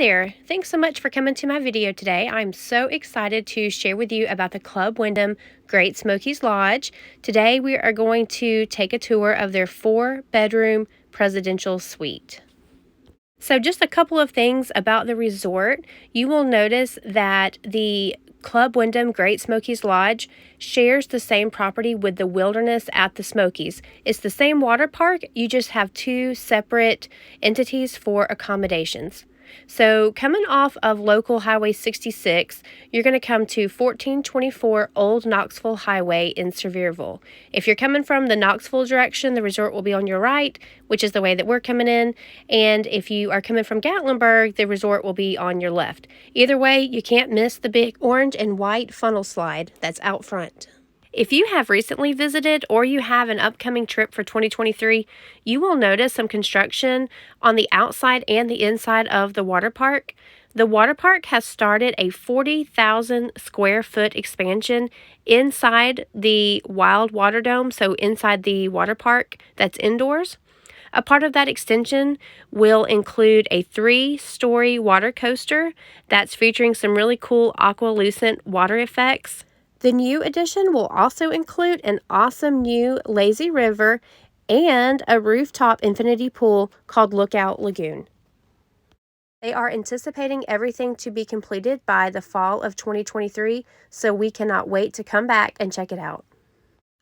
there, thanks so much for coming to my video today. I'm so excited to share with you about the Club Wyndham Great Smokies Lodge. Today we are going to take a tour of their 4-bedroom presidential suite. So just a couple of things about the resort. You will notice that the Club Wyndham Great Smokies Lodge shares the same property with the Wilderness at the Smokies. It's the same water park, you just have two separate entities for accommodations. So coming off of local Highway 66, you're going to come to 1424 Old Knoxville Highway in Sevierville. If you're coming from the Knoxville direction, the resort will be on your right, which is the way that we're coming in. And if you are coming from Gatlinburg, the resort will be on your left. Either way, you can't miss the big orange and white funnel slide that's out front. If you have recently visited or you have an upcoming trip for 2023, you will notice some construction on the outside and the inside of the water park. The water park has started a 40,000 square foot expansion inside the Wild Water Dome, so inside the water park that's indoors. A part of that extension will include a 3-story water coaster that's featuring some really cool aqualucent water effects. The new addition will also include an awesome new lazy river and a rooftop infinity pool called Lookout Lagoon. They are anticipating everything to be completed by the fall of 2023, so we cannot wait to come back and check it out.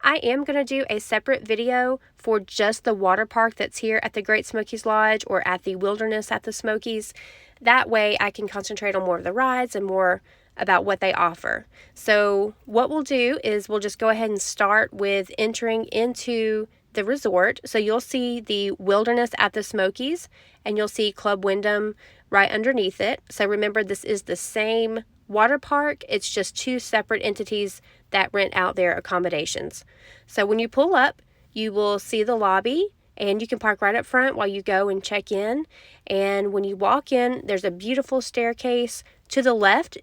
I am going to do a separate video for just the water park that's here at the Great Smokies Lodge or at the Wilderness at the Smokies. That way I can concentrate on more of the rides and more about what they offer. So what we'll do is we'll just go ahead and start with entering into the resort. So you'll see the Wilderness at the Smokies and you'll see Club Wyndham right underneath it. So remember, this is the same water park. It's just two separate entities that rent out their accommodations. So when you pull up, you will see the lobby and you can park right up front while you go and check in. And when you walk in, there's a beautiful staircase to the left.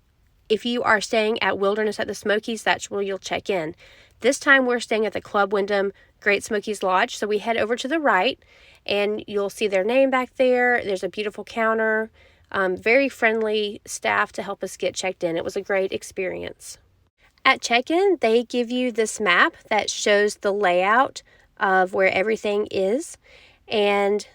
If you are staying at Wilderness at the Smokies, that's where you'll check in. This time we're staying at the Club Wyndham Great Smokies Lodge. So we head over to the right and you'll see their name back there. There's a beautiful counter, very friendly staff to help us get checked in. It was a great experience. At check-in, they give you this map that shows the layout of where everything is. And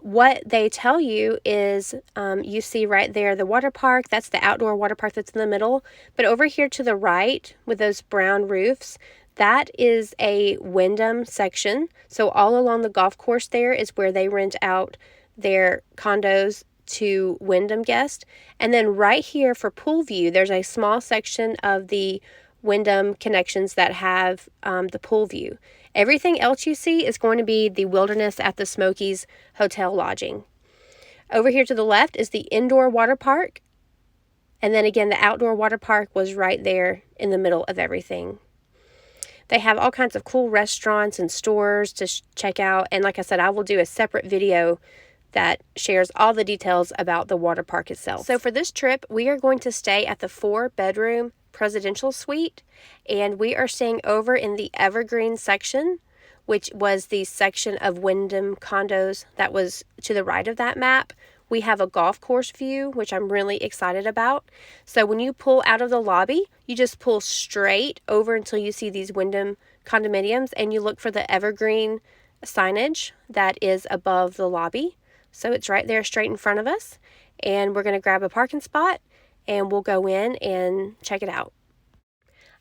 what they tell you is, you see right there the water park. That's the outdoor water park that's in the middle. But over here to the right with those brown roofs, that is a Wyndham section. So all along the golf course there is where they rent out their condos to Wyndham guests. And then right here for pool view, there's a small section of the Wyndham connections that have the pool view. Everything else you see is going to be the Wilderness at the Smokies hotel lodging. Over here to the left is the indoor water park. And then again, the outdoor water park was right there in the middle of everything. They have all kinds of cool restaurants and stores to check out. And like I said, I will do a separate video that shares all the details about the water park itself. So for this trip, we are going to stay at the 4-bedroom presidential suite, and we are staying over in the Evergreen section, which was the section of Wyndham condos that was to the right of that map. We have a golf course view, which I'm really excited about. So when you pull out of the lobby, you just pull straight over until you see these Wyndham condominiums, and you look for the Evergreen signage that is above the lobby. So it's right there straight in front of us, and we're going to grab a parking spot and we'll go in and check it out.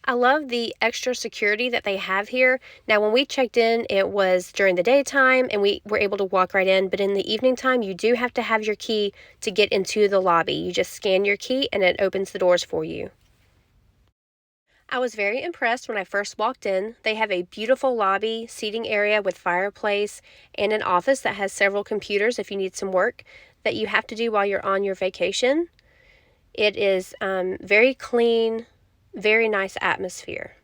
I love the extra security that they have here. Now, when we checked in, it was during the daytime and we were able to walk right in, but in the evening time, you do have to have your key to get into the lobby. You just scan your key and it opens the doors for you. I was very impressed when I first walked in. They have a beautiful lobby, seating area with fireplace, and an office that has several computers if you need some work that you have to do while you're on your vacation. It is very clean, very nice atmosphere.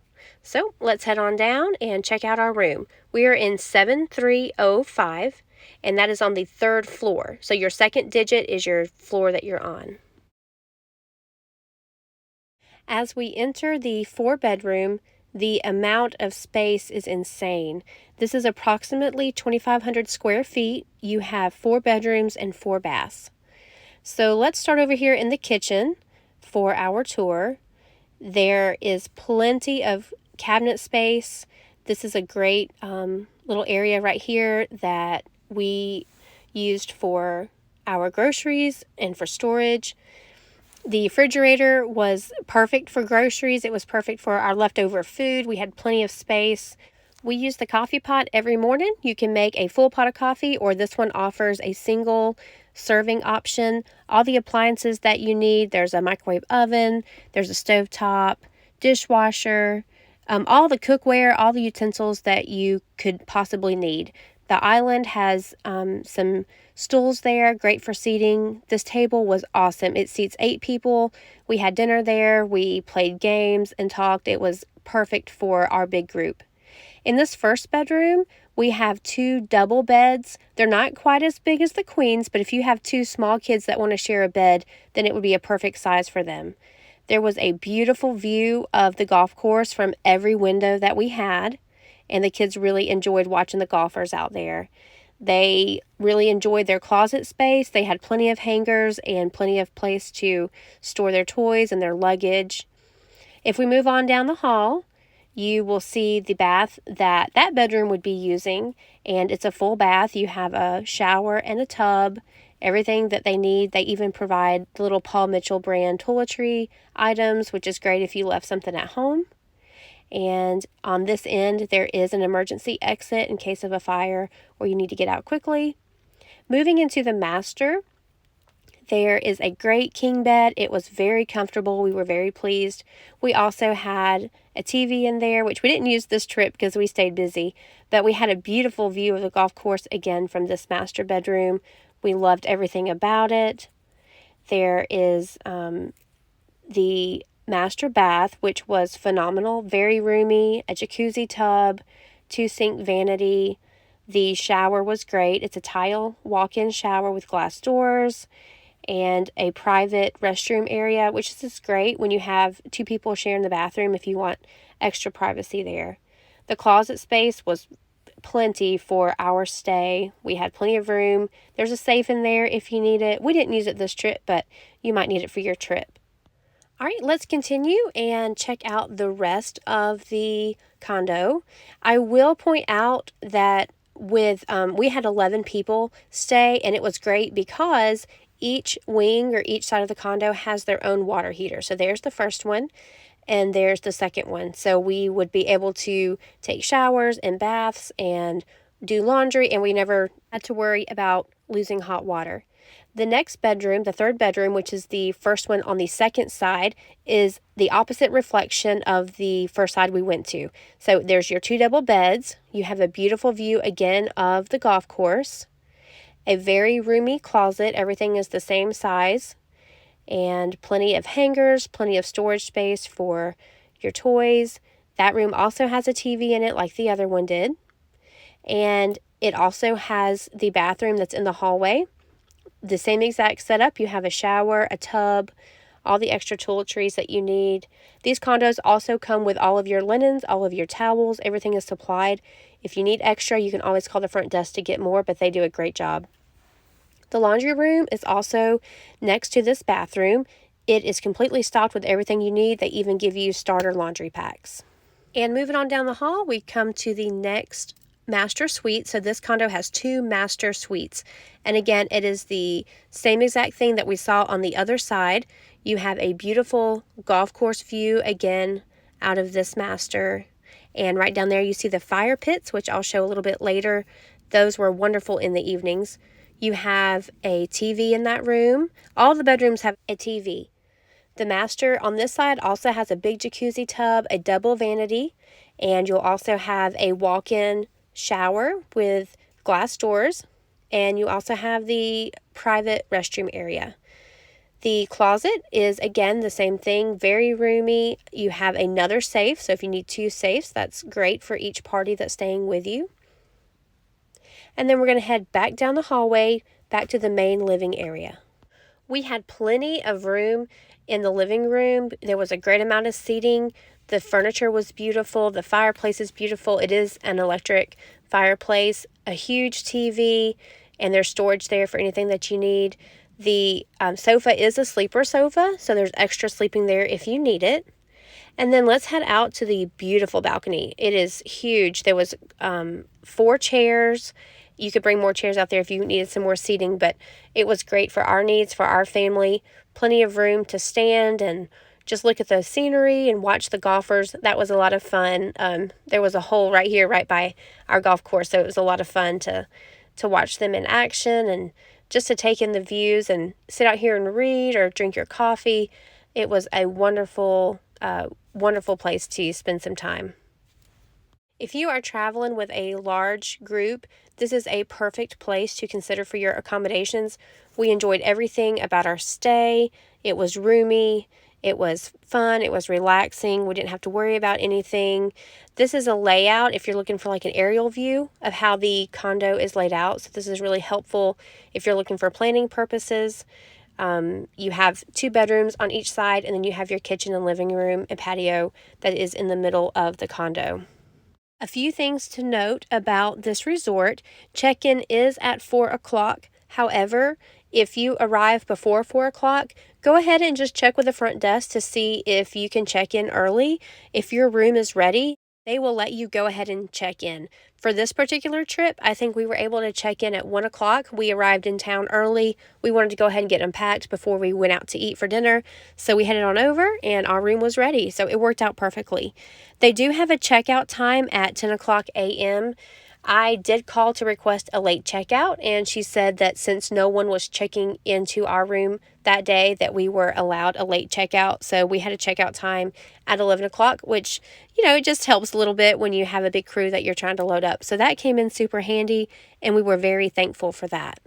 So let's head on down and check out our room. We are in 7305, and that is on the 3rd floor. So your second digit is your floor that you're on. As we enter the 4-bedroom, the amount of space is insane. This is approximately 2,500 square feet. You have 4 bedrooms and 4 baths. So let's start over here in the kitchen for our tour. There is plenty of cabinet space. This is a great little area right here that we used for our groceries and for storage. The refrigerator was perfect for groceries. It was perfect for our leftover food. We had plenty of space. We use the coffee pot every morning. You can make a full pot of coffee, or this one offers a single serving option. All the appliances that you need, there's a microwave oven, there's a stovetop, dishwasher, all the cookware, all the utensils that you could possibly need. The island has some stools there, great for seating. This table was awesome. It seats 8 people. We had dinner there. We played games and talked. It was perfect for our big group. In this first bedroom, we have 2 double beds. They're not quite as big as the queens, but if you have 2 small kids that want to share a bed, then it would be a perfect size for them. There was a beautiful view of the golf course from every window that we had, and the kids really enjoyed watching the golfers out there. They really enjoyed their closet space. They had plenty of hangers and plenty of place to store their toys and their luggage. If we move on down the hall, you will see the bath that bedroom would be using, and it's a full bath. You have a shower and a tub, everything that they need. They even provide the little Paul Mitchell brand toiletry items, which is great if you left something at home. And on this end, there is an emergency exit in case of a fire or you need to get out quickly. Moving into the master, there is a great king bed. It was very comfortable. We were very pleased. We also had a TV in there, which we didn't use this trip because we stayed busy, but we had a beautiful view of the golf course again from this master bedroom. We loved everything about it. There is the master bath, which was phenomenal, very roomy, a jacuzzi tub, 2-sink vanity. The shower was great. It's a tile walk-in shower with glass doors and a private restroom area, which is great when you have 2 people sharing the bathroom if you want extra privacy there. The closet space was plenty for our stay. We had plenty of room. There's a safe in there if you need it. We didn't use it this trip, but you might need it for your trip. All right, let's continue and check out the rest of the condo. I will point out that we had 11 people stay, and it was great because each wing or each side of the condo has their own water heater. So there's the first one, and there's the second one. So we would be able to take showers and baths and do laundry, and we never had to worry about losing hot water. The next bedroom, the third bedroom, which is the first one on the second side, is the opposite reflection of the first side we went to. So there's your 2 double beds. You have a beautiful view again of the golf course. A very roomy closet. Everything is the same size. And plenty of hangers, plenty of storage space for your toys. That room also has a TV in it like the other one did. And it also has the bathroom that's in the hallway. The same exact setup. You have a shower, a tub, all the extra toiletries that you need. These condos also come with all of your linens, all of your towels. Everything is supplied. If you need extra, you can always call the front desk to get more, but they do a great job. The laundry room is also next to this bathroom. It is completely stocked with everything you need. They even give you starter laundry packs. And moving on down the hall, we come to the next master suite. So this condo has 2 master suites. And again, it is the same exact thing that we saw on the other side. You have a beautiful golf course view again out of this master. And right down there you see the fire pits, which I'll show a little bit later. Those were wonderful in the evenings. You have a TV in that room. All the bedrooms have a TV. The master on this side also has a big jacuzzi tub, a double vanity, and you'll also have a walk-in shower with glass doors, and you also have the private restroom area. The closet is again the same thing, very roomy. You have another safe, so if you need 2 safes, that's great for each party that's staying with you. And then we're going to head back down the hallway, back to the main living area. We had plenty of room in the living room. There was a great amount of seating. The furniture was beautiful. The fireplace is beautiful. It is an electric fireplace, a huge TV, and there's storage there for anything that you need. The sofa is a sleeper sofa, so there's extra sleeping there if you need it. And then let's head out to the beautiful balcony. It is huge. There was 4 chairs. You could bring more chairs out there if you needed some more seating, but it was great for our needs, for our family. Plenty of room to stand and just look at the scenery and watch the golfers. That was a lot of fun. There was a hole right here, right by our golf course, so it was a lot of fun to watch them in action and just to take in the views and sit out here and read or drink your coffee. It was a wonderful, wonderful place to spend some time. If you are traveling with a large group, this is a perfect place to consider for your accommodations. We enjoyed everything about our stay. It was roomy. It was fun. It was relaxing. We didn't have to worry about anything. This is a layout if you're looking for like an aerial view of how the condo is laid out. So this is really helpful if you're looking for planning purposes. You have 2 bedrooms on each side, and then you have your kitchen and living room and patio that is in the middle of the condo. A few things to note about this resort. Check-in is at 4 o'clock. However, if you arrive before 4 o'clock, go ahead and just check with the front desk to see if you can check in early. If your room is ready, they will let you go ahead and check in. For this particular trip, I think we were able to check in at 1 o'clock. We arrived in town early. We wanted to go ahead and get unpacked before we went out to eat for dinner. So we headed on over and our room was ready. So it worked out perfectly. They do have a checkout time at 10 o'clock a.m. I did call to request a late checkout, and she said that since no one was checking into our room that day, that we were allowed a late checkout. So we had a checkout time at 11 o'clock, which, it just helps a little bit when you have a big crew that you're trying to load up. So that came in super handy, and we were very thankful for that.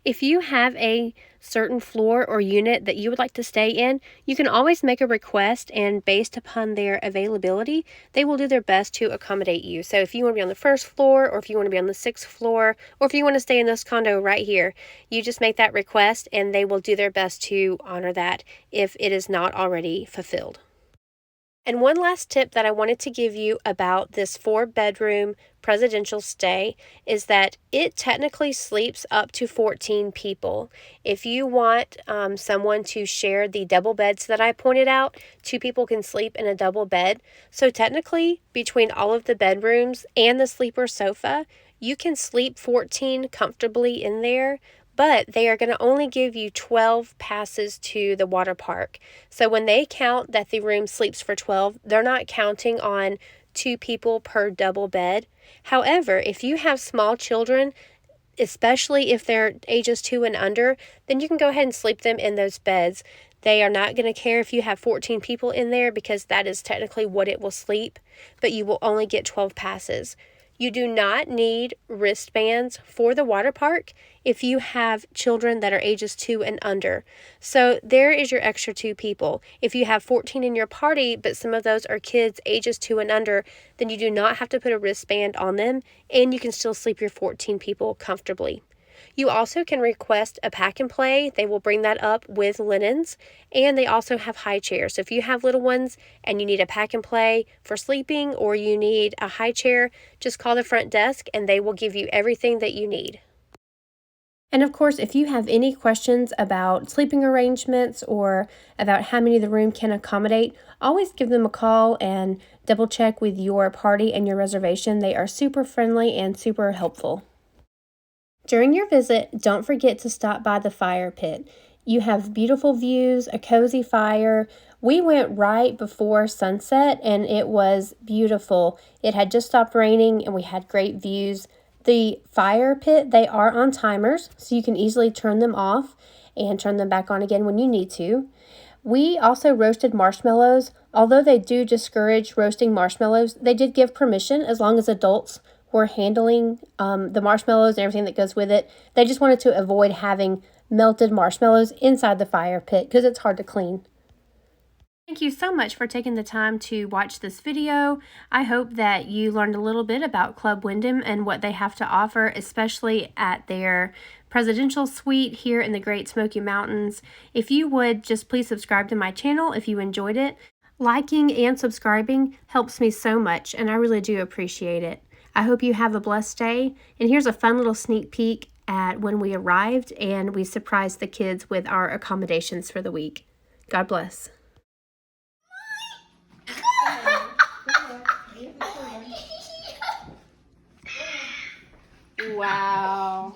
If you have a certain floor or unit that you would like to stay in, you can always make a request, and based upon their availability, they will do their best to accommodate you. So if you want to be on the first floor, or if you want to be on the 6th floor, or if you want to stay in this condo right here, you just make that request and they will do their best to honor that if it is not already fulfilled. And one last tip that I wanted to give you about this 4-bedroom presidential stay is that it technically sleeps up to 14 people. If you want someone to share the double beds that I pointed out, 2 people can sleep in a double bed. So technically, between all of the bedrooms and the sleeper sofa, you can sleep 14 comfortably in there. But they are going to only give you 12 passes to the water park. So when they count that the room sleeps for 12, they're not counting on 2 people per double bed. However, if you have small children, especially if they're ages 2 and under, then you can go ahead and sleep them in those beds. They are not going to care if you have 14 people in there because that is technically what it will sleep, but you will only get 12 passes. You do not need wristbands for the water park if you have children that are ages 2 and under. So there is your extra 2 people. If you have 14 in your party, but some of those are kids ages 2 and under, then you do not have to put a wristband on them, and you can still sleep your 14 people comfortably. You also can request a pack and play. They will bring that up with linens, and they also have high chairs. So if you have little ones and you need a pack and play for sleeping, or you need a high chair, just call the front desk and they will give you everything that you need. And of course, if you have any questions about sleeping arrangements or about how many the room can accommodate, always give them a call and double check with your party and your reservation. They are super friendly and super helpful. During your visit, don't forget to stop by the fire pit. You have beautiful views, a cozy fire. We went right before sunset and it was beautiful. It had just stopped raining and we had great views. The fire pit, they are on timers, so you can easily turn them off and turn them back on again when you need to. We also roasted marshmallows. Although they do discourage roasting marshmallows, they did give permission as long as adults were handling the marshmallows and everything that goes with it. They just wanted to avoid having melted marshmallows inside the fire pit because it's hard to clean. Thank you so much for taking the time to watch this video. I hope that you learned a little bit about Club Wyndham and what they have to offer, especially at their presidential suite here in the Great Smoky Mountains. If you would, just please subscribe to my channel if you enjoyed it. Liking and subscribing helps me so much, and I really do appreciate it. I hope you have a blessed day, and here's a fun little sneak peek at when we arrived, and we surprised the kids with our accommodations for the week. God bless. Wow.